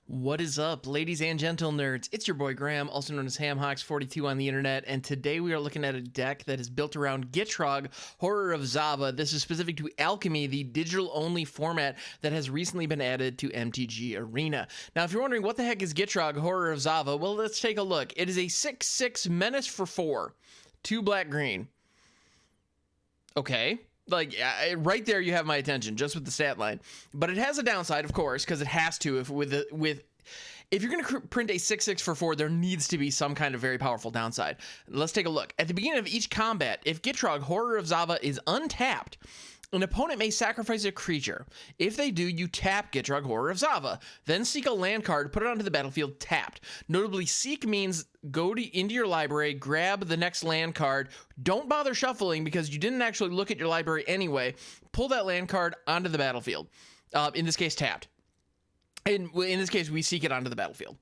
What is up, ladies and gentle nerds? It's your boy Graham, also known as HamHocks42 on the internet, and today we are looking at a deck that is built around Gitrog, Horror of Zhava. This is specific to Alchemy, the digital-only format that has recently been added to MTG Arena. Now, if you're wondering what the heck is Gitrog, Horror of Zhava, well, let's take a look. It is a 6/6 menace for 4, 2 black-green. Okay. Right there, you have my attention, just with the stat line. But it has a downside, of course, because it has to. If you're going to print a 6/6 for 4, there needs to be some kind of very powerful downside. Let's take a look. At the beginning of each combat, if Gitrog, Horror of Zhava, is untapped, an opponent may sacrifice a creature. If they do, you tap Gitrog, Horror of Zhava. Then seek a land card, put it onto the battlefield tapped. Notably, seek means go into your library, grab the next land card. Don't bother shuffling because you didn't actually look at your library anyway. Pull that land card onto the battlefield. In this case, tapped. In this case, we seek it onto the battlefield.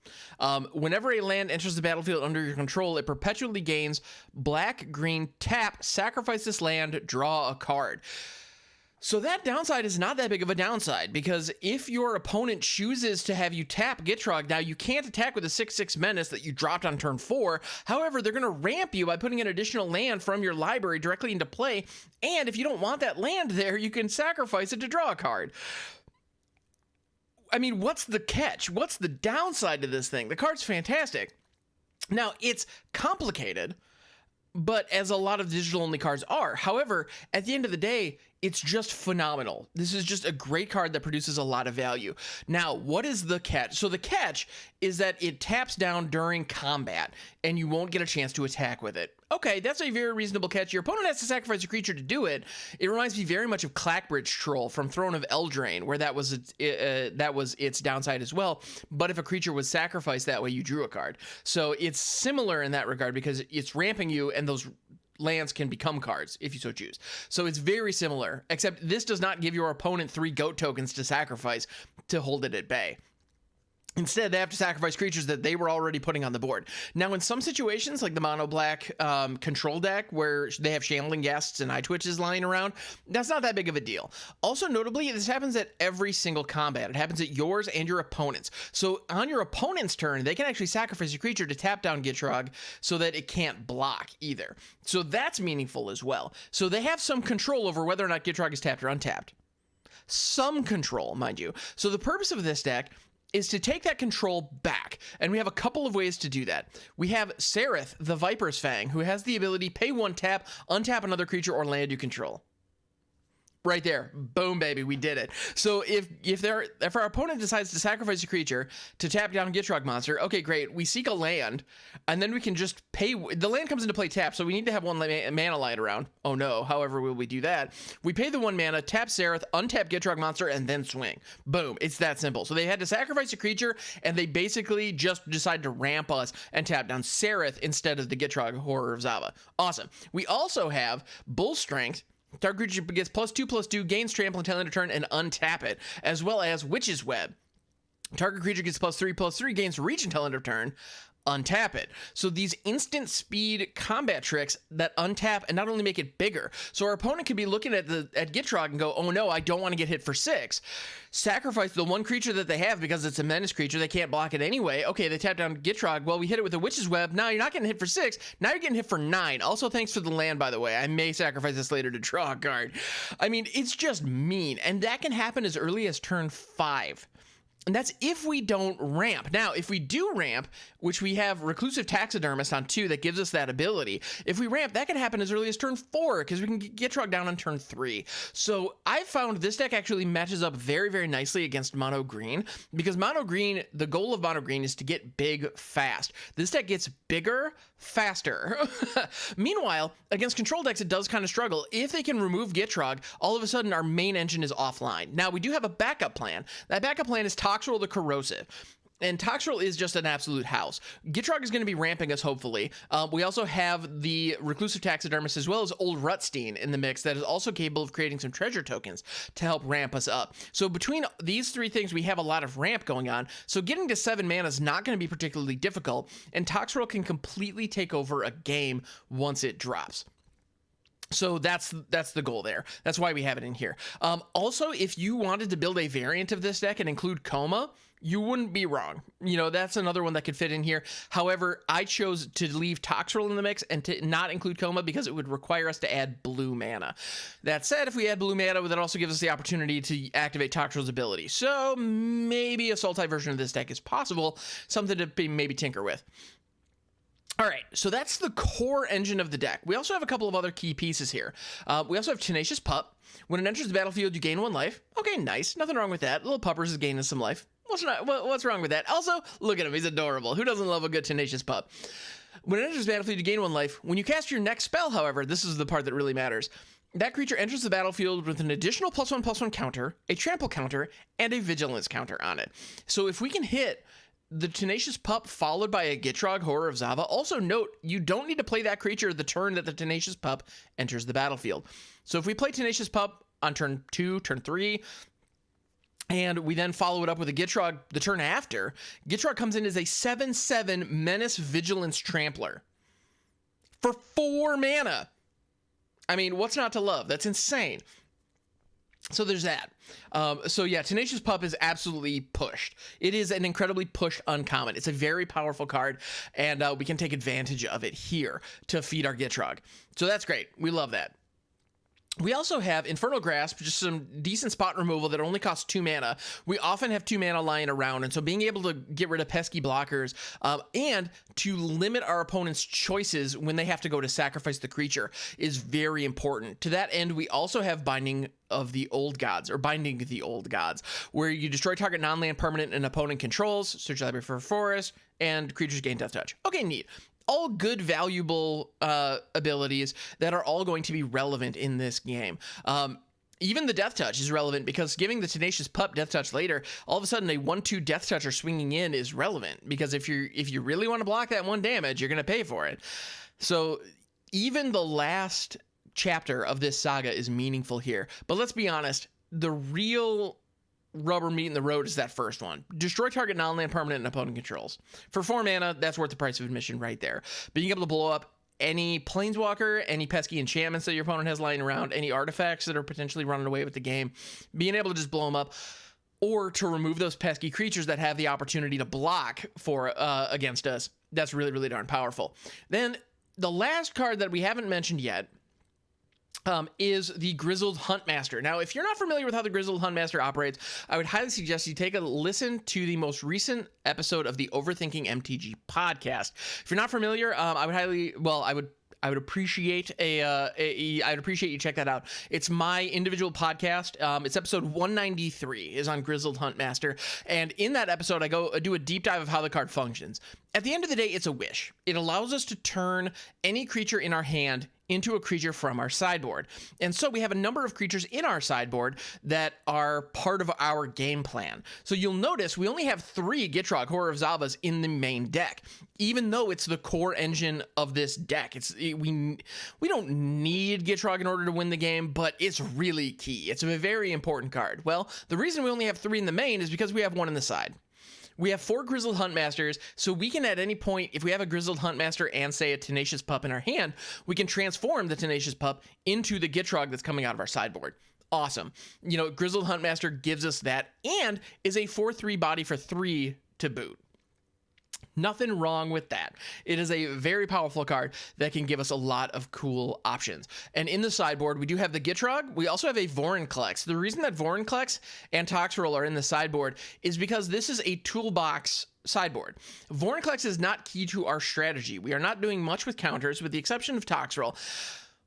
Whenever a land enters the battlefield under your control, it perpetually gains black, green, tap, sacrifice this land, draw a card. So that downside is not that big of a downside, because if your opponent chooses to have you tap Gitrog, now you can't attack with a 6/6 menace that you dropped on turn 4. However, they're going to ramp you by putting an additional land from your library directly into play, and if you don't want that land there, you can sacrifice it to draw a card. I mean, what's the catch? What's the downside to this thing? The card's fantastic. Now, it's complicated, but as a lot of digital-only cards are. However, at the end of the day, it's just phenomenal. This is just a great card that produces a lot of value. Now, what is the catch? So the catch is that it taps down during combat, and you won't get a chance to attack with it. Okay, that's a very reasonable catch. Your opponent has to sacrifice a creature to do it. It reminds me very much of Clackbridge Troll from Throne of Eldraine, where that was its downside as well. But if a creature was sacrificed that way, you drew a card. So it's similar in that regard because it's ramping you, and those lands can become cards if you so choose. So it's very similar, except this does not give your opponent 3 goat tokens to sacrifice to hold it at bay. Instead, they have to sacrifice creatures that they were already putting on the board. Now, in some situations, like the mono-black control deck, where they have Shambling Guests and Eye Twitches lying around, that's not that big of a deal. Also, notably, this happens at every single combat. It happens at yours and your opponent's. So, on your opponent's turn, they can actually sacrifice a creature to tap down Gitrog so that it can't block either. So, that's meaningful as well. So, they have some control over whether or not Gitrog is tapped or untapped. Some control, mind you. So, the purpose of this deck is to take that control back, and we have a couple of ways to do that. We have Saryth, the Viper's Fang, who has the ability pay 1 tap, untap another creature or land you control. Right there, boom, baby, we did it. So if our opponent decides to sacrifice a creature to tap down Gitrog Monster, okay, great, we seek a land, and then we can just pay. The land comes into play tap, so we need to have 1 mana lying around. Oh no, however will we do that? We pay the 1 mana, tap Saryth, untap Gitrog Monster, and then swing. Boom, it's that simple. So they had to sacrifice a creature, and they basically just decided to ramp us and tap down Saryth instead of the Gitrog Horror of Zhava. Awesome. We also have Bull Strength. Target creature gets +2/+2, gains trample until end of turn, and untap it, as well as Witch's Web. Target creature gets +3/+3, gains reach until end of turn, untap it. So these instant speed combat tricks that untap and not only make it bigger. So our opponent could be looking at Gitrog and go, oh no, I don't want to get hit for 6. Sacrifice the 1 creature that they have because it's a menace creature. They can't block it anyway. Okay, they tap down Gitrog. Well, we hit it with a Witch's Web. Now you're not getting hit for 6. Now you're getting hit for 9. Also, thanks for the land, by the way. I may sacrifice this later to draw a card. I mean, it's just mean. And that can happen as early as turn 5. And that's if we don't ramp. Now, if we do ramp, which we have Reclusive Taxidermist on 2 that gives us that ability, if we ramp, that can happen as early as turn 4 because we can get Gitrog down on turn 3. So I found this deck actually matches up very, very nicely against Mono Green because Mono Green, the goal of Mono Green is to get big fast. This deck gets bigger faster. Meanwhile, against control decks, it does kind of struggle. If they can remove Gitrog, all of a sudden our main engine is offline. Now, we do have a backup plan. That backup plan is Toxrill the Corrosive. And Toxrill is just an absolute house. Gitrog is going to be ramping us, hopefully. We also have the Reclusive Taxidermist as well as Old Rutstein in the mix that is also capable of creating some treasure tokens to help ramp us up. So between these 3 things, we have a lot of ramp going on. So getting to 7 mana is not going to be particularly difficult, and Toxrill can completely take over a game once it drops. So that's the goal there. That's why we have it in here. Also, if you wanted to build a variant of this deck and include Coma, you wouldn't be wrong. You know, that's another one that could fit in here. However, I chose to leave Toxrill in the mix and to not include Coma because it would require us to add blue mana. That said, if we add blue mana, that also gives us the opportunity to activate Toxrill's ability. So maybe a Sultai version of this deck is possible, something to maybe tinker with. All right, so that's the core engine of the deck. We also have a couple of other key pieces here. We also have Tenacious Pup. When it enters the battlefield, you gain 1 life. Okay, nice. Nothing wrong with that. Little Puppers is gaining some life. What's wrong with that? Also, look at him. He's adorable. Who doesn't love a good Tenacious Pup? When it enters the battlefield, you gain 1 life. When you cast your next spell, however, this is the part that really matters. That creature enters the battlefield with an additional +1/+1 counter, a trample counter, and a vigilance counter on it. So if we can hit the Tenacious Pup followed by a Gitrog, Horror of Zhava. Also note, you don't need to play that creature the turn that the Tenacious Pup enters the battlefield. So if we play Tenacious Pup on turn 2, turn 3, and we then follow it up with a Gitrog the turn after, Gitrog comes in as a 7/7 Menace Vigilance Trampler for 4 mana. I mean, what's not to love? That's insane. So there's that. So yeah, Tenacious Pup is absolutely pushed. It is an incredibly pushed uncommon. It's a very powerful card, and we can take advantage of it here to feed our Gitrog. So that's great. We love that. We also have Infernal Grasp, just some decent spot removal that only costs 2 mana. We often have 2 mana lying around, and so being able to get rid of pesky blockers and to limit our opponent's choices when they have to go to sacrifice the creature is very important. To that end, we also have Binding the Old Gods, where you destroy target non-land permanent an opponent controls, search library for a forest, and creatures gain Death Touch. Okay, neat. All good, valuable abilities that are all going to be relevant in this game. Even the Death Touch is relevant because giving the Tenacious Pup Death Touch later, all of a sudden a 1/2 Death Toucher swinging in is relevant because if you really want to block that 1 damage, you're going to pay for it. So even the last chapter of this saga is meaningful here. But let's be honest, the real rubber meat in the road is that first one. Destroy target non-land permanent and opponent controls. For 4 mana, that's worth the price of admission right there. Being able to blow up any planeswalker, any pesky enchantments that your opponent has lying around, any artifacts that are potentially running away with the game, being able to just blow them up, or to remove those pesky creatures that have the opportunity to block for against us, that's really, really darn powerful. Then the last card that we haven't mentioned yet is the Grizzled Huntmaster. Now, if you're not familiar with how the Grizzled Huntmaster operates, I would highly suggest you take a listen to the most recent episode of the Overthinking MTG podcast. If you're not familiar, I would appreciate I'd appreciate you check that out. It's my individual podcast. It's episode 193 is on Grizzled Huntmaster. And in that episode, I do a deep dive of how the card functions. At the end of the day, it's a wish. It allows us to turn any creature in our hand into a creature from our sideboard. And so we have a number of creatures in our sideboard that are part of our game plan. So you'll notice we only have 3 Gitrog Horror of Zavas in the main deck, even though it's the core engine of this deck. We don't need Gitrog in order to win the game, but it's really key. It's a very important card. Well, the reason we only have 3 in the main is because we have 1 in the side. We have 4 Grizzled Huntmasters, so we can at any point, if we have a Grizzled Huntmaster and, say, a Tenacious Pup in our hand, we can transform the Tenacious Pup into the Gitrog that's coming out of our sideboard. Awesome. You know, Grizzled Huntmaster gives us that and is a 4/3 body for 3 to boot. Nothing wrong with that. It is a very powerful card that can give us a lot of cool options. And in the sideboard, we do have the Gitrog. We also have a Vorinclex. The reason that Vorinclex and Toxrill are in the sideboard is because this is a toolbox sideboard. Vorinclex is not key to our strategy. We are not doing much with counters, with the exception of Toxrill.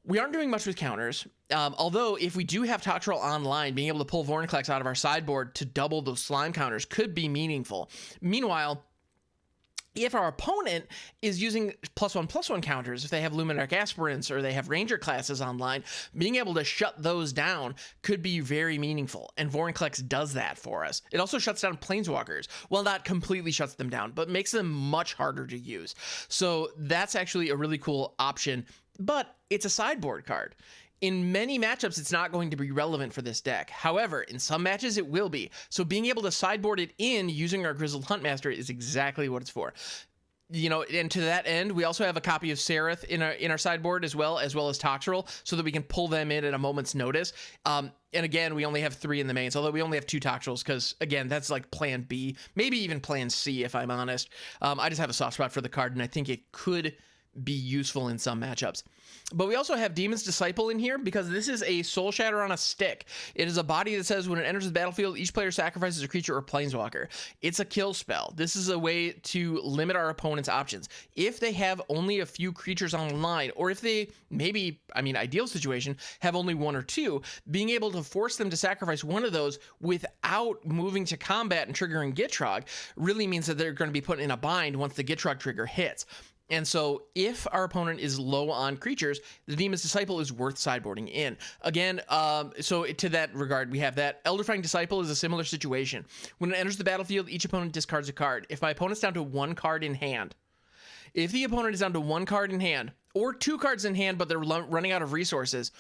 We aren't doing much with counters, although if we do have Toxrill online, being able to pull Vorinclex out of our sideboard to double those slime counters could be meaningful. Meanwhile, if our opponent is using +1/+1 counters, if they have Luminarch Aspirants or they have Ranger classes online, being able to shut those down could be very meaningful, and Vorinclex does that for us. It also shuts down Planeswalkers. Well, not completely shuts them down, but makes them much harder to use. So that's actually a really cool option, but it's a sideboard card. In many matchups, it's not going to be relevant for this deck. However, in some matches, it will be. So being able to sideboard it in using our Grizzled Huntmaster is exactly what it's for. you know, and to that end, we also have a copy of Saryth in our sideboard as well as Toxrill, so that we can pull them in at a moment's notice. And again, we only have 3 in the mains, although we only have 2 Toxrills, because again, that's like plan B, maybe even plan C, if I'm honest. I just have a soft spot for the card, and I think it could be useful in some matchups. But we also have Demon's Disciple in here, because this is a Soul Shatter on a stick. It is a body that says when it enters the battlefield, each player sacrifices a creature or planeswalker. It's a kill spell. This is a way to limit our opponent's options. If they have only a few creatures on the line, or if they maybe, I mean, ideal situation, have only 1 or 2, being able to force them to sacrifice one of those without moving to combat and triggering Gitrog really means that they're going to be put in a bind once the Gitrog trigger hits. And so if our opponent is low on creatures, the Demon's Disciple is worth sideboarding in. Again, so to that regard, we have that. Elderfang Disciple is a similar situation. When it enters the battlefield, each opponent discards a card. If my opponent's down to 1 card in hand, if the opponent is down to 1 card in hand, or 2 cards in hand, but they're running out of resources,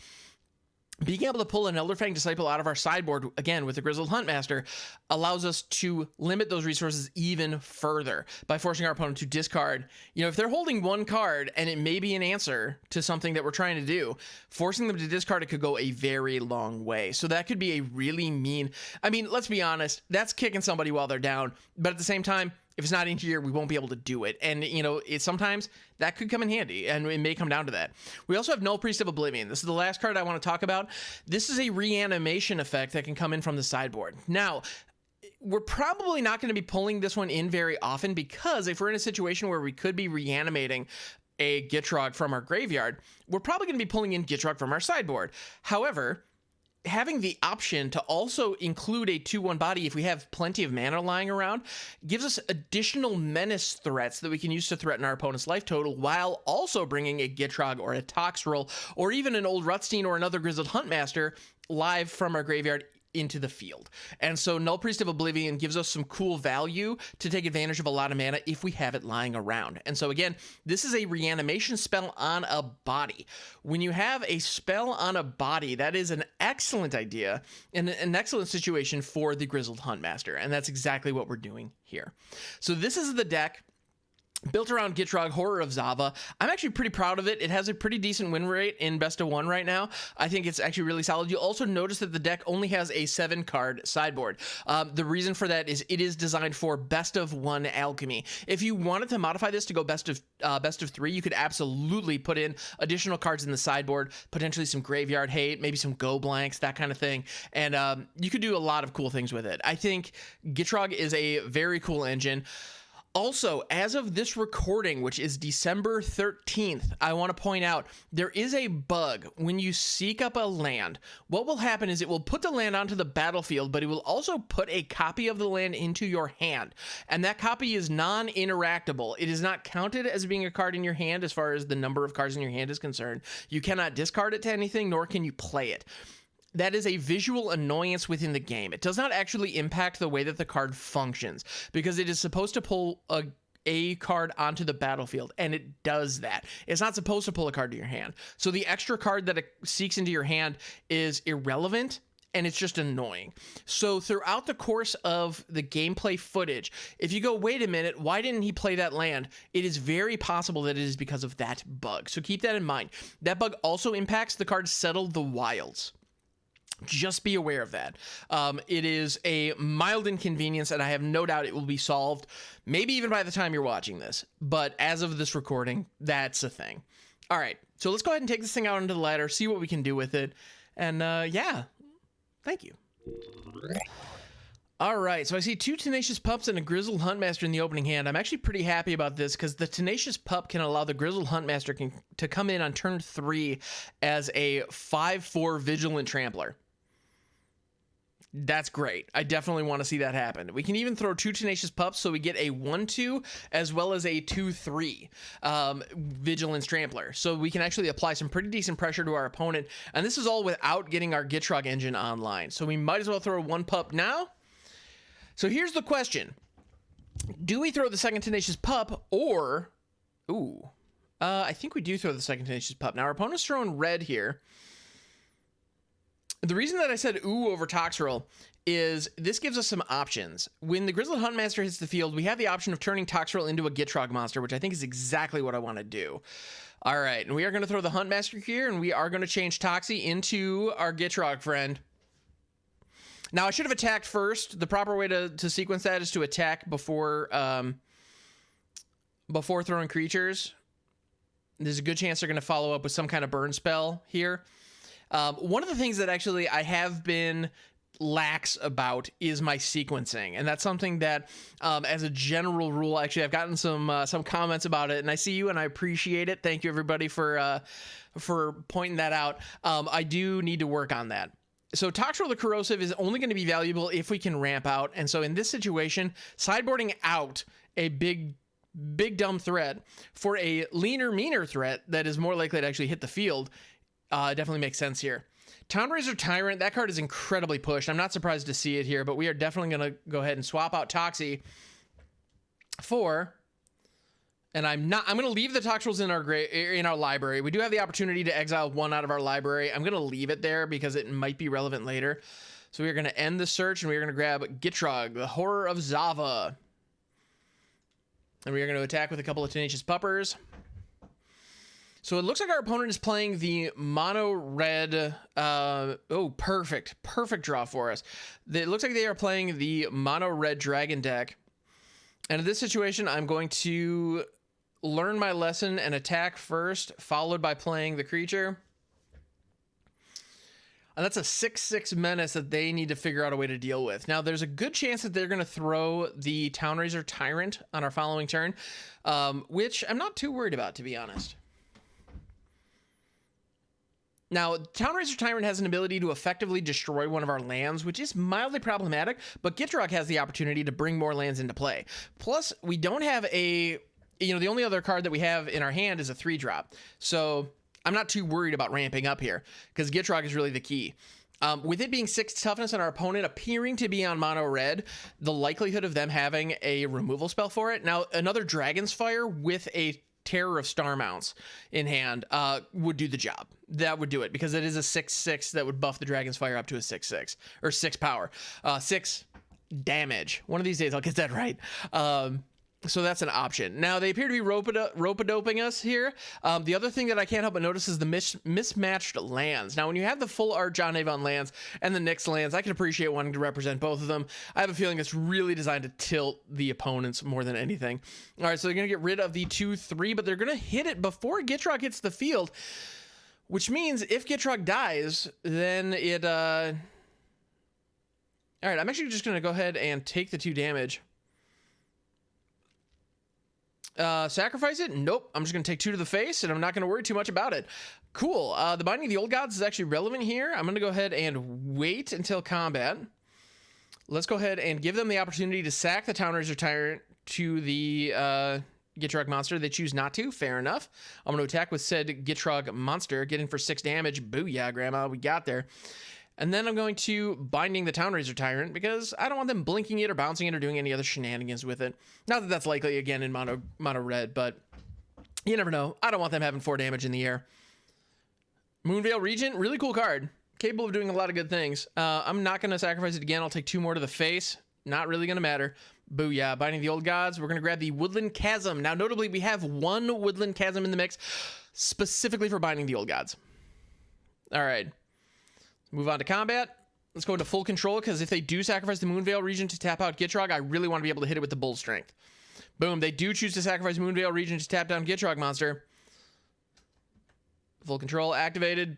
being able to pull an Elderfang Disciple out of our sideboard, again, with the Grizzled Huntmaster, allows us to limit those resources even further by forcing our opponent to discard. You know, if they're holding 1 card and it may be an answer to something that we're trying to do, forcing them to discard it could go a very long way. So that could be a really mean, I mean, let's be honest, that's kicking somebody while they're down, but at the same time, if it's not in here, we won't be able to do it. And, you know, sometimes that could come in handy, and it may come down to that. We also have Null Priest of Oblivion. This is the last card I want to talk about. This is a reanimation effect that can come in from the sideboard. Now, we're probably not going to be pulling this one in very often, because if we're in a situation where we could be reanimating a Gitrog from our graveyard, we're probably going to be pulling in Gitrog from our sideboard. However, having the option to also include a 2/1 body if we have plenty of mana lying around gives us additional menace threats that we can use to threaten our opponent's life total, while also bringing a Gitrog or a Toxrill or even an Old Rutstein or another Grizzled Huntmaster live from our graveyard into the field. And so Null Priest of Oblivion gives us some cool value to take advantage of a lot of mana if we have it lying around. And so again, this is a reanimation spell on a body. When you have a spell on a body, that is an excellent idea and an excellent situation for the Grizzled Huntmaster. And that's exactly what we're doing here. So this is the deck built around Gitrog, Horror of Zhava. I'm actually pretty proud of it. It has a pretty decent win rate in best of 1 right now. I think it's actually really solid. You'll also notice that the deck only has a 7-card sideboard. The reason for that is it is designed for best of 1 alchemy. If you wanted to modify this to go best of 3, you could absolutely put in additional cards in the sideboard, potentially some graveyard hate, maybe some go blanks, that kind of thing. And you could do a lot of cool things with it. I think Gitrog is a very cool engine. Also, as of this recording, which is December 13th, I want to point out there is a bug when you seek up a land. What will happen is it will put the land onto the battlefield, but it will also put a copy of the land into your hand. And that copy is non-interactable. It is not counted as being a card in your hand as far as the number of cards in your hand is concerned. You cannot discard it to anything, nor can you play it. That is a visual annoyance within the game. It does not actually impact the way that the card functions, because it is supposed to pull a card onto the battlefield, and it does that. It's not supposed to pull a card to your hand. So the extra card that it seeks into your hand is irrelevant, and it's just annoying. So throughout the course of the gameplay footage, if you go, wait a minute, why didn't he play that land? It is very possible that it is because of that bug. So keep that in mind. That bug also impacts the card Settle the Wilds. Just be aware of that. It is a mild inconvenience, and I have no doubt it will be solved, maybe even by the time you're watching this. But as of this recording, that's a thing. All right, so let's go ahead and take this thing out into the ladder, see what we can do with it. And yeah, thank you. All right, so I see 2 Tenacious Pups and a Grizzled Huntmaster in the opening hand. I'm actually pretty happy about this, because the Tenacious Pup can allow the Grizzled Huntmaster to come in on turn 3 as a 5/4 Vigilant Trampler. That's great. I definitely want to see that happen. We can even throw 2 Tenacious Pups, so we get a 1/2 as well as a 2/3 Vigilance Trampler. So we can actually apply some pretty decent pressure to our opponent, and this is all without getting our Gitrog engine online. So we might as well throw 1 Pup now. So here's the question. Do we throw the second Tenacious Pup, or... Ooh. I think we do throw the second Tenacious Pup. Now, our opponent's throwing red here. The reason that I said ooh over Toxrill is this gives us some options. When the Grizzled Huntmaster hits the field, we have the option of turning Toxrill into a Gitrog Monster, which I think is exactly what I want to do. All right, and we are going to throw the Huntmaster here, and we are going to change Toxie into our Gitrog friend. Now, I should have attacked first. The proper way to sequence that is to attack before throwing creatures. There's a good chance they're going to follow up with some kind of burn spell here. One of the things that actually I have been lax about is my sequencing, and that's something that as a general rule, actually I've gotten some comments about it, and I see you and I appreciate it. Thank you everybody for pointing that out. I do need to work on that. So Toxrill the Corrosive is only going to be valuable if we can ramp out, and so in this situation, sideboarding out a big dumb threat for a leaner, meaner threat that is more likely to actually hit the field definitely makes sense here. Townraiser Tyrant, that card is incredibly pushed. I'm not surprised to see it here, but we are definitely going to go ahead and swap out Toxie for, and I'm going to leave the Toxrills in our library. We do have the opportunity to exile one out of our library. I'm going to leave it there because it might be relevant later. So we are going to end the search, and we are going to grab Gitrog, the Horror of Zhava. And we are going to attack with a couple of Tenacious Puppers. So it looks like our opponent is playing the mono red. Oh, perfect draw for us. It looks like they are playing the mono red dragon deck. And in this situation, I'm going to learn my lesson and attack first, followed by playing the creature. And that's a 6/6 menace that they need to figure out a way to deal with. Now, there's a good chance that they're going to throw the Townraiser Tyrant on our following turn, which I'm not too worried about, to be honest. Now, Townraiser Tyrant has an ability to effectively destroy one of our lands, which is mildly problematic, but Gitrog has the opportunity to bring more lands into play. Plus, we don't have the only other card that we have in our hand is a 3-drop. So I'm not too worried about ramping up here, because Gitrog is really the key. With it being 6 toughness and our opponent appearing to be on mono red, the likelihood of them having a removal spell for it. Now, another Dragon's Fire with a Terror of Starmounts in hand would do the job. That would do it, because it is a 6/6 that would buff the Dragon's Fire up to a 6/6 or 6 power, 6 damage. One of these days I'll get that right. So that's an option. Now, they appear to be rope-a-doping us here. The other thing that I can't help but notice is the mismatched lands. Now, when you have the full art John Avon lands and the Nyx lands, I can appreciate wanting to represent both of them. I have a feeling it's really designed to tilt the opponents more than anything. All right, so they're going to get rid of the 2/3, but they're going to hit it before Gitrog hits the field, which means if Gitrog dies, then it... All right, I'm actually just going to go ahead and take the 2 damage. Sacrifice it? Nope. I'm just going to take 2 to the face, and I'm not going to worry too much about it. Cool. The Binding of the Old Gods is actually relevant here. I'm going to go ahead and wait until combat. Let's go ahead and give them the opportunity to sack the Townraiser Tyrant to the Gitrog Monster. They choose not to. Fair enough. I'm going to attack with said Gitrog Monster, getting for 6 damage. Booyah, Grandma. We got there. And then I'm going to Binding the Townraiser Tyrant, because I don't want them blinking it or bouncing it or doing any other shenanigans with it. Not that that's likely, again, in mono red, but you never know. I don't want them having 4 damage in the air. Moonveil Regent, really cool card. Capable of doing a lot of good things. I'm not going to sacrifice it again. I'll take 2 more to the face. Not really going to matter. Booyah. Binding the Old Gods. We're going to grab the Woodland Chasm. Now, notably, we have 1 Woodland Chasm in the mix, specifically for Binding the Old Gods. All right. Move on to combat. Let's go into full control, because if they do sacrifice the Moonveil Regent to tap out Gitrog, I really want to be able to hit it with the Bull Strength. Boom. They do choose to sacrifice Moonveil Regent to tap down Gitrog Monster. Full control activated.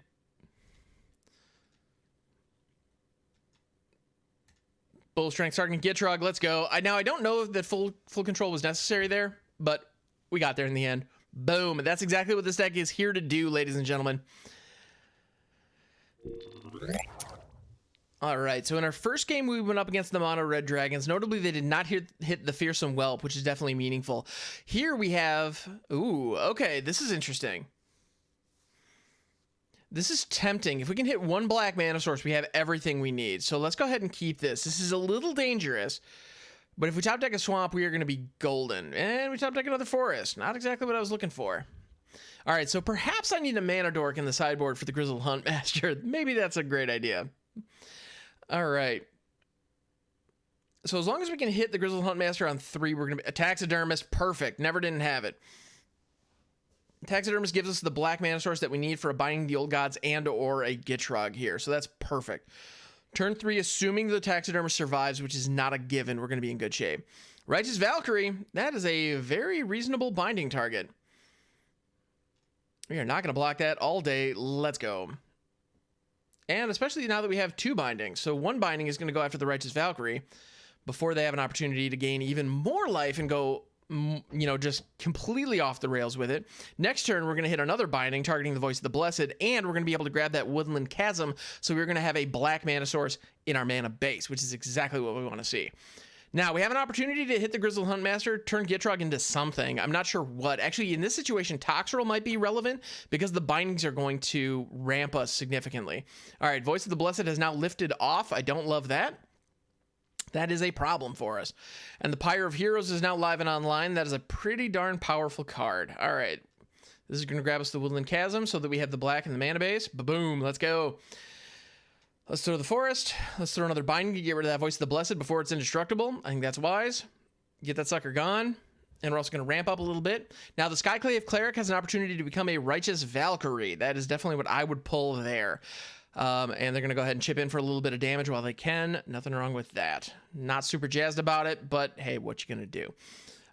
Bull Strength targeting Gitrog. Let's go. Now, I don't know that full control was necessary there, but we got there in the end. Boom. That's exactly what this deck is here to do, ladies and gentlemen. All right, so in our first game, we went up against the Mono Red Dragons. Notably, they did not hit the Fearsome Whelp, which is definitely meaningful. Here we have... Ooh, okay, this is interesting. This is tempting. If we can hit 1 black mana source, we have everything we need. So let's go ahead and keep this. This is a little dangerous, but if we top deck a swamp, we are going to be golden. And we top deck another forest. Not exactly what I was looking for. All right, so perhaps I need a mana dork in the sideboard for the Grizzled Huntmaster. Maybe that's a great idea. All right. So as long as we can hit the Grizzled Huntmaster on 3, we're going to be a Taxidermist. Perfect. Never didn't have it. Taxidermist gives us the black mana source that we need for a Binding the Old Gods and or a Gitrog here. So that's perfect. Turn 3, assuming the Taxidermist survives, which is not a given, we're going to be in good shape. Righteous Valkyrie, that is a very reasonable binding target. We are not going to block that all day. Let's go. And especially now that we have 2 bindings. So 1 binding is going to go after the Righteous Valkyrie before they have an opportunity to gain even more life and go, you know, just completely off the rails with it. Next turn, we're going to hit another binding targeting the Voice of the Blessed, and we're going to be able to grab that Woodland Chasm, so we're going to have a black mana source in our mana base, which is exactly what we want to see. Now, we have an opportunity to hit the Grizzled Huntmaster, turn Gitrog into something. I'm not sure what. Actually, in this situation, Toxrill might be relevant because the bindings are going to ramp us significantly. All right, Voice of the Blessed has now lifted off. I don't love that. That is a problem for us. And the Pyre of Heroes is now live and online. That is a pretty darn powerful card. All right. This is going to grab us the Woodland Chasm so that we have the black in the mana base. Ba-boom. Let's go. Let's throw the Forest. Let's throw another binding to get rid of that Voice of the Blessed before it's indestructible. I think that's wise. Get that sucker gone. And we're also going to ramp up a little bit. Now, the Skyclave Cleric has an opportunity to become a Righteous Valkyrie. That is definitely what I would pull there. And they're going to go ahead and chip in for a little bit of damage while they can. Nothing wrong with that. Not super jazzed about it, but hey, what you going to do?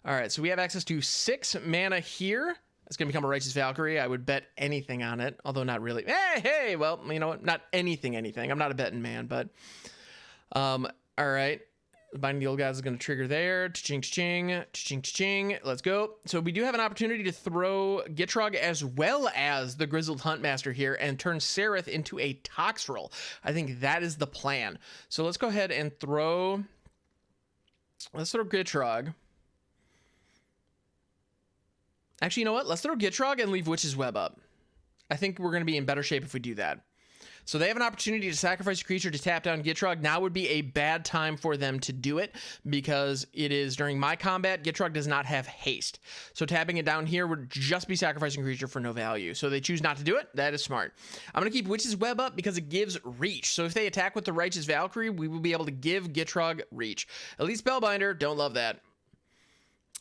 All right, so we have access to 6 mana here. It's going to become a Righteous Valkyrie. I would bet anything on it, although not really. Hey, well, you know what? Not anything. I'm not a betting man, but all right. Binding the Old Gods is going to trigger there. Cha-ching, cha-ching, cha-ching, cha-ching. Let's go. So we do have an opportunity to throw Gitrog as well as the Grizzled Huntmaster here and turn Saryth into a Toxrill. I think that is the plan. So let's go ahead and throw... Let's throw Gitrog. Actually, you know what? Let's throw Gitrog and leave Witch's Web up. I think we're going to be in better shape if we do that. So they have an opportunity to sacrifice a creature to tap down Gitrog. Now would be a bad time for them to do it because it is during my combat. Gitrog does not have haste. So tapping it down here would just be sacrificing a creature for no value. So they choose not to do it. That is smart. I'm going to keep Witch's Web up because it gives reach. So if they attack with the Righteous Valkyrie, we will be able to give Gitrog reach. Elite Spellbinder, don't love that.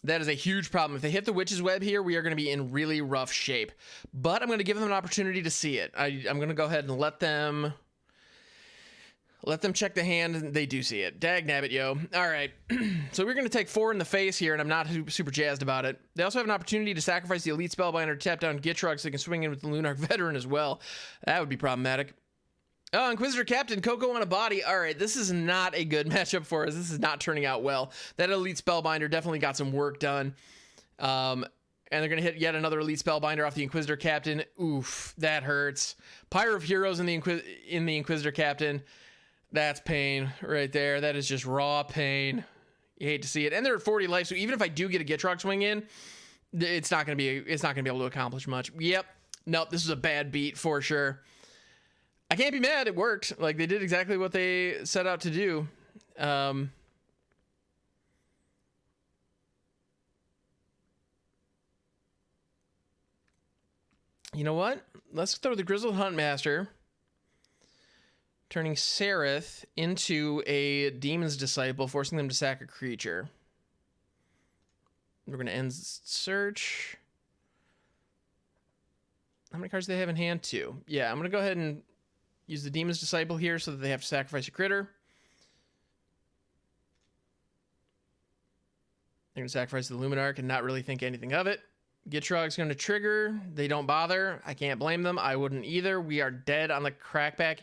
That is a huge problem. If they hit the Witch's Web here, we are going to be in really rough shape. But I'm going to give them an opportunity to see it. I'm going to go ahead and let them check the hand, and they do see it. Dag nabbit, yo. All right. So we're going to take 4 in the face here, and I'm not super jazzed about it. They also have an opportunity to sacrifice the Elite Spellbinder to tap down Gitrog so they can swing in with the Lunarch Veteran as well. That would be problematic. Oh, Inquisitor Captain, Coco on a body. All right, this is not a good matchup for us. This is not turning out well. That Elite Spellbinder definitely got some work done. And they're going to hit yet another Elite Spellbinder off the Inquisitor Captain. Oof, that hurts. Pyre of Heroes in the Inquisitor Captain. That's pain right there. That is just raw pain. You hate to see it. And they're at 40 life, so even if I do get a Gitrog swing in, it's not going to be able to accomplish much. Yep. Nope, this is a bad beat for sure. I can't be mad. It worked. Like, they did exactly what they set out to do. You know what? Let's throw the Grizzled Huntmaster, turning Saryth into a Demon's Disciple, forcing them to sack a creature. We're going to end search. How many cards do they have in hand? 2. Yeah, I'm going to go ahead and use the Demon's Disciple here so that they have to sacrifice a critter. They're going to sacrifice the Luminarch and not really think anything of it. Gitrog's going to trigger. They don't bother. I can't blame them. I wouldn't either. We are dead on the crackback.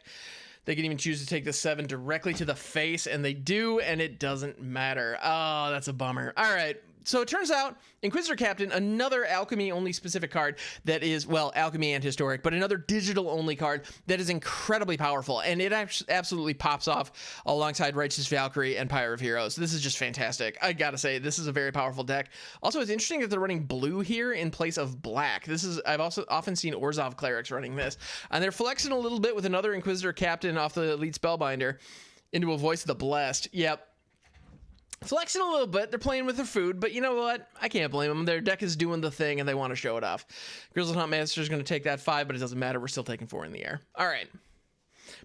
They can even choose to take the 7 directly to the face, and they do, and it doesn't matter. Oh, that's a bummer. All right. So it turns out Inquisitor Captain, another alchemy-only specific card that is, well, alchemy and historic, but another digital-only card that is incredibly powerful, and it absolutely pops off alongside Righteous Valkyrie and Pyre of Heroes. This is just fantastic. I gotta say, this is a very powerful deck. Also, it's interesting that they're running blue here in place of black. I've also often seen Orzhov Clerics running this, and they're flexing a little bit with another Inquisitor Captain off the Elite Spellbinder into a Voice of the Blessed. Yep. Flexing a little bit. They're playing with their food, but you know what? I can't blame them. Their deck is doing the thing, and they want to show it off. Grizzled Huntmaster is going to take that 5, but it doesn't matter. We're still taking 4 in the air. All right.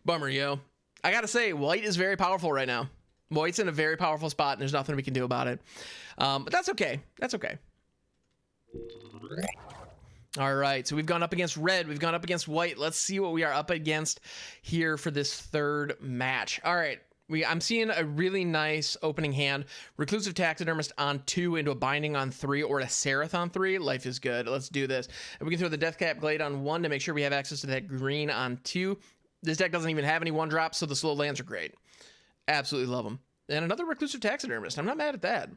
Bummer, yo. I gotta say, white is very powerful right now. White's in a very powerful spot, and there's nothing we can do about it. But that's okay. That's okay. All right, so we've gone up against red. We've gone up against white. Let's see what we are up against here for this third match. All right, I'm seeing a really nice opening hand. Reclusive Taxidermist on 2 into a Binding on 3 or a Saryth on 3. Life is good. Let's do this. And we can throw the Deathcap Glade on 1 to make sure we have access to that green on 2. This deck doesn't even have any 1-drops, so the slow lands are great. Absolutely love them. And another Reclusive Taxidermist. I'm not mad at that.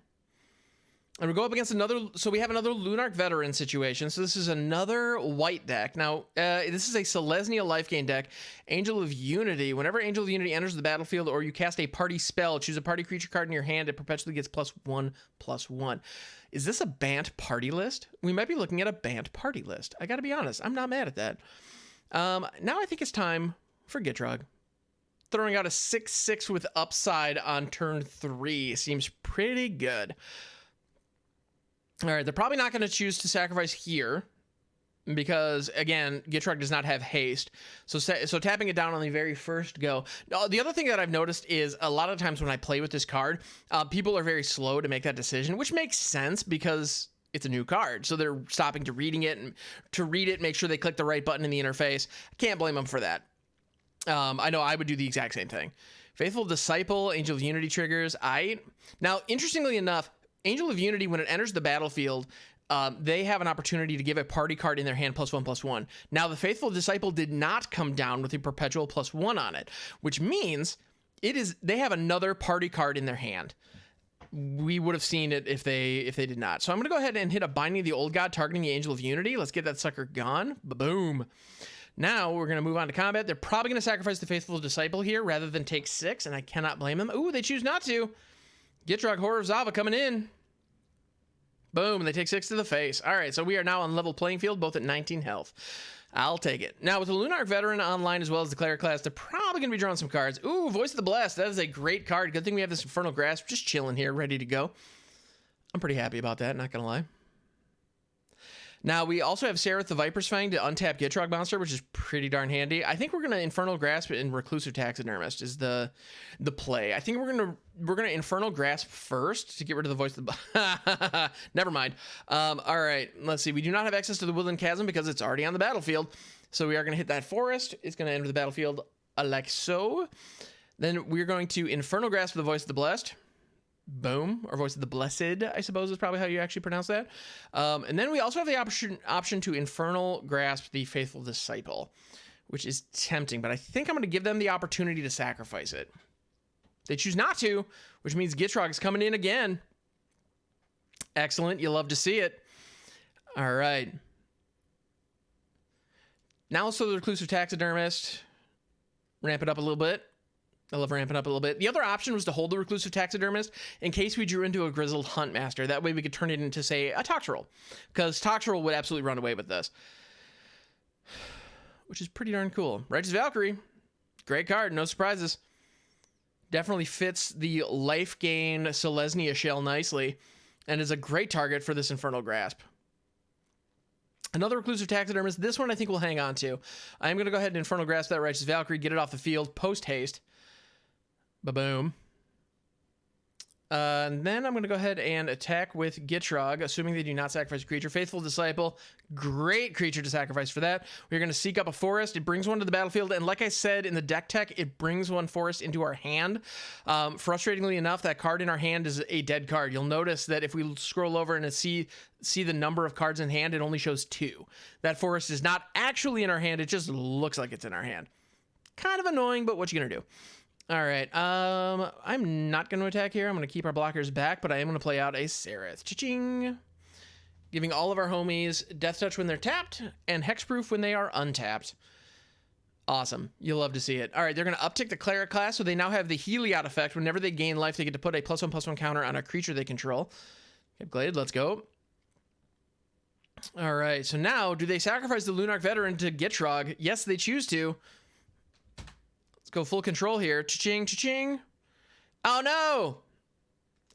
And we go up against another, so we have another Lunarch Veteran situation. So this is another white deck. Now, this is a Selesnya life gain deck. Angel of Unity. Whenever Angel of Unity enters the battlefield or you cast a party spell, choose a party creature card in your hand. It perpetually gets +1/+1. Is this a Bant party list? We might be looking at a Bant party list. I gotta be honest. I'm not mad at that. Now I think it's time for Gitrog. Throwing out a 6/6 with upside on turn 3 seems pretty good. All right, they're probably not going to choose to sacrifice here because, again, Gitrog does not have haste. So tapping it down on the very first go. The other thing that I've noticed is a lot of times when I play with this card, people are very slow to make that decision, which makes sense because it's a new card. So they're stopping to reading it and to read it, make sure they click the right button in the interface. I can't blame them for that. I know I would do the exact same thing. Faithful Disciple, Angel of Unity triggers. Now, interestingly enough, Angel of Unity, when it enters the battlefield, they have an opportunity to give a party card in their hand +1/+1. Now, the Faithful Disciple did not come down with a perpetual +1 on it, which means they have another party card in their hand. We would have seen it if they did not. So I'm going to go ahead and hit a Binding of the Old God targeting the Angel of Unity. Let's get that sucker gone. Boom. Now we're going to move on to combat. They're probably going to sacrifice the Faithful Disciple here rather than take 6, and I cannot blame them. Ooh, they choose not to. Gitrog Horror of Zhava coming in. Boom, and they take 6 to the face. All right, so we are now on level playing field, both at 19 health. I'll take it. Now, with the Lunarch Veteran online as well as the Cleric class, they're probably going to be drawing some cards. Ooh, Voice of the Blessed. That is a great card. Good thing we have this Infernal Grasp just chilling here, ready to go. I'm pretty happy about that, not going to lie. Now, we also have Saryth the Viper's Fang to untap Gitrog Monster, which is pretty darn handy. I think we're going to Infernal Grasp and Reclusive Taxidermist is the play. I think we're gonna Infernal Grasp first to get rid of the Voice of the... Never mind. All right, let's see. We do not have access to the Woodland Chasm because it's already on the battlefield. So we are going to hit that forest. It's going to enter the battlefield like so. Then we're going to Infernal Grasp the Voice of the Blessed. Boom, or Voice of the Blessed, I suppose is probably how you actually pronounce that. And then we also have the option to Infernal Grasp the Faithful Disciple, which is tempting, but I think I'm going to give them the opportunity to sacrifice it. They choose not to, which means Gitrog is coming in again. Excellent, you love to see it. All right. Now let's throw the Reclusive Taxidermist. Ramp it up a little bit. I love ramping up a little bit. The other option was to hold the Reclusive Taxidermist in case we drew into a Grizzled Huntmaster. That way we could turn it into, say, a Toxrill. Because Toxrill would absolutely run away with this. Which is pretty darn cool. Righteous Valkyrie. Great card. No surprises. Definitely fits the life gain Selesnya shell nicely. And is a great target for this Infernal Grasp. Another Reclusive Taxidermist. This one I think we'll hang on to. I'm going to go ahead and Infernal Grasp that Righteous Valkyrie. Get it off the field. Post-haste. Ba-boom. And then I'm going to go ahead and attack with Gitrog, assuming they do not sacrifice a creature. Faithful Disciple, great creature to sacrifice for that. We're going to seek up a forest. It brings one to the battlefield, and like I said in the deck tech, it brings one forest into our hand. Frustratingly enough, that card in our hand is a dead card. You'll notice that if we scroll over and see the number of cards in hand, it only shows 2. That forest is not actually in our hand. It just looks like it's in our hand. Kind of annoying, but what you going to do? All right, I'm not going to attack here. I'm going to keep our blockers back, but I am going to play out a Saryth. Cha-ching! Giving all of our homies Death Touch when they're tapped, and Hexproof when they are untapped. Awesome. You'll love to see it. All right, they're going to uptick the Cleric class, so they now have the Heliod effect. Whenever they gain life, they get to put a +1/+1 counter on a creature they control. Deathcap Glade, let's go. All right, so now, do they sacrifice the Lunarch Veteran to Gitrog? Yes, they choose to. Go full control here. Cha-ching, cha-ching. Oh no!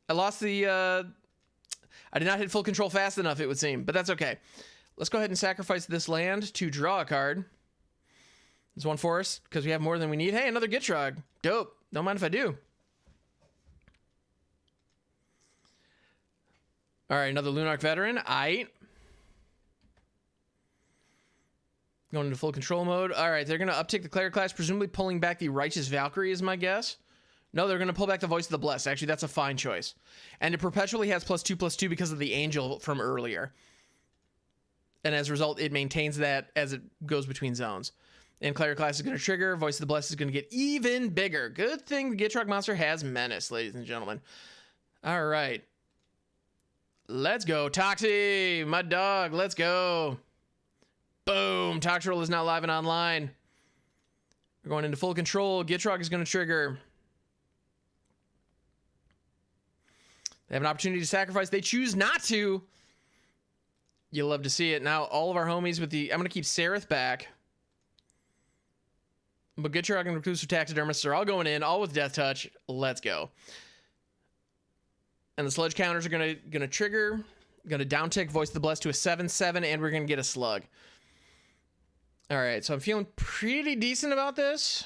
I lost the, I did not hit full control fast enough, it would seem, but that's okay. Let's go ahead and sacrifice this land to draw a card. There's one for us because we have more than we need. Hey, another Gitrog. Dope. Don't mind if I do. All right, another Lunarch Veteran. Aight. Going into full control mode. All right, they're going to uptick the Cleric class, presumably pulling back the Righteous Valkyrie is my guess. No, they're going to pull back the Voice of the Blessed. Actually, that's a fine choice. And it perpetually has +2/+2 because of the Angel from earlier. And as a result, it maintains that as it goes between zones. And Cleric class is going to trigger. Voice of the Blessed is going to get even bigger. Good thing the Gitrog Monster has Menace, ladies and gentlemen. All right. Let's go. Toxie, my dog. Let's go. Boom. Toxrill is now live and online. We're going into full control. Gitrog is going to trigger. They have an opportunity to sacrifice. They choose not to. You'll love to see it. Now, all of our homies with the... I'm going to keep Saryth back. But Gitrog and Reclusive Taxidermist are all going in, all with Death Touch. Let's go. And the Sludge counters are going to trigger. Going to downtick Voice of the Blessed to a 7/7, and we're going to get a Slug. All right, so I'm feeling pretty decent about this.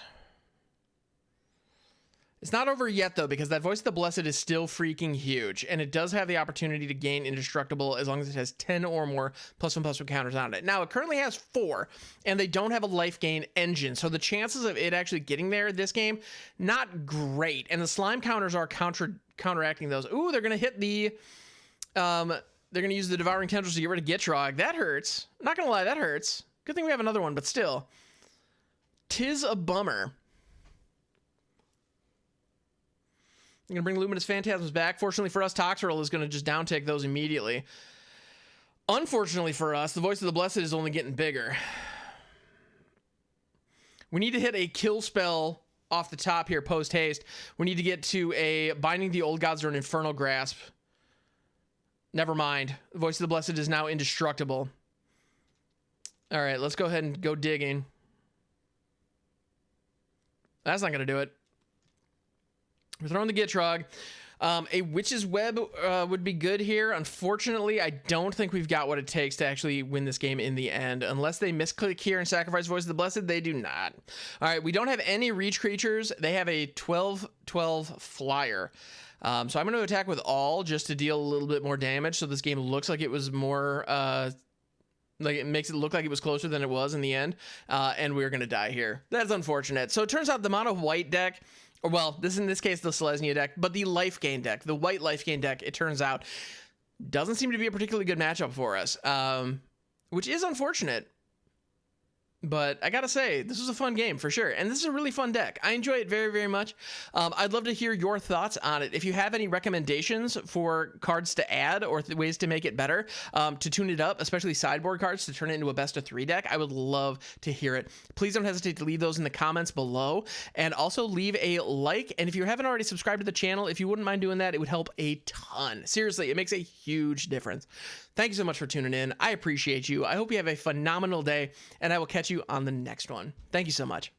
It's not over yet, though, because that Voice of the Blessed is still freaking huge, and it does have the opportunity to gain Indestructible as long as it has 10 or more +1/+1 counters on it. Now, it currently has 4, and they don't have a life gain engine, so the chances of it actually getting there this game, not great. And the slime counters are counteracting those. Ooh, they're going to hit the... they're going to use the Devouring Tendrils to get rid of Gitrog. That hurts. I'm not going to lie, that hurts. Good thing we have another one, but still. 'Tis a bummer. I'm going to bring Luminous Phantasms back. Fortunately for us, Toxrill is going to just downtake those immediately. Unfortunately for us, the Voice of the Blessed is only getting bigger. We need to hit a kill spell off the top here post-haste. We need to get to a Binding the Old Gods or an Infernal Grasp. Never mind. The Voice of the Blessed is now indestructible. All right, let's go ahead and go digging. That's not going to do it. We're throwing the Gitrog. A Witch's Web would be good here. Unfortunately, I don't think we've got what it takes to actually win this game in the end. Unless they misclick here and sacrifice Voice of the Blessed, they do not. All right, we don't have any reach creatures. They have a 12/12 flyer. So I'm going to attack with all just to deal a little bit more damage. So this game looks like it was more... like it makes it look like it was closer than it was in the end. And we're going to die here. That's unfortunate. So it turns out the mono white deck... Or, well, in this case, the Selesnya deck, but the life gain deck, the white life gain deck, it turns out, doesn't seem to be a particularly good matchup for us, which is unfortunate. But I gotta say, this was a fun game for sure. And this is a really fun deck. I enjoy it very, very much. I'd love to hear your thoughts on it. If you have any recommendations for cards to add or ways to make it better, to tune it up, especially sideboard cards to turn it into a best of 3 deck, I would love to hear it. Please don't hesitate to leave those in the comments below. And also leave a like. And if you haven't already subscribed to the channel, if you wouldn't mind doing that, it would help a ton. Seriously, it makes a huge difference. Thank you so much for tuning in. I appreciate you. I hope you have a phenomenal day, and I will catch you on the next one. Thank you so much.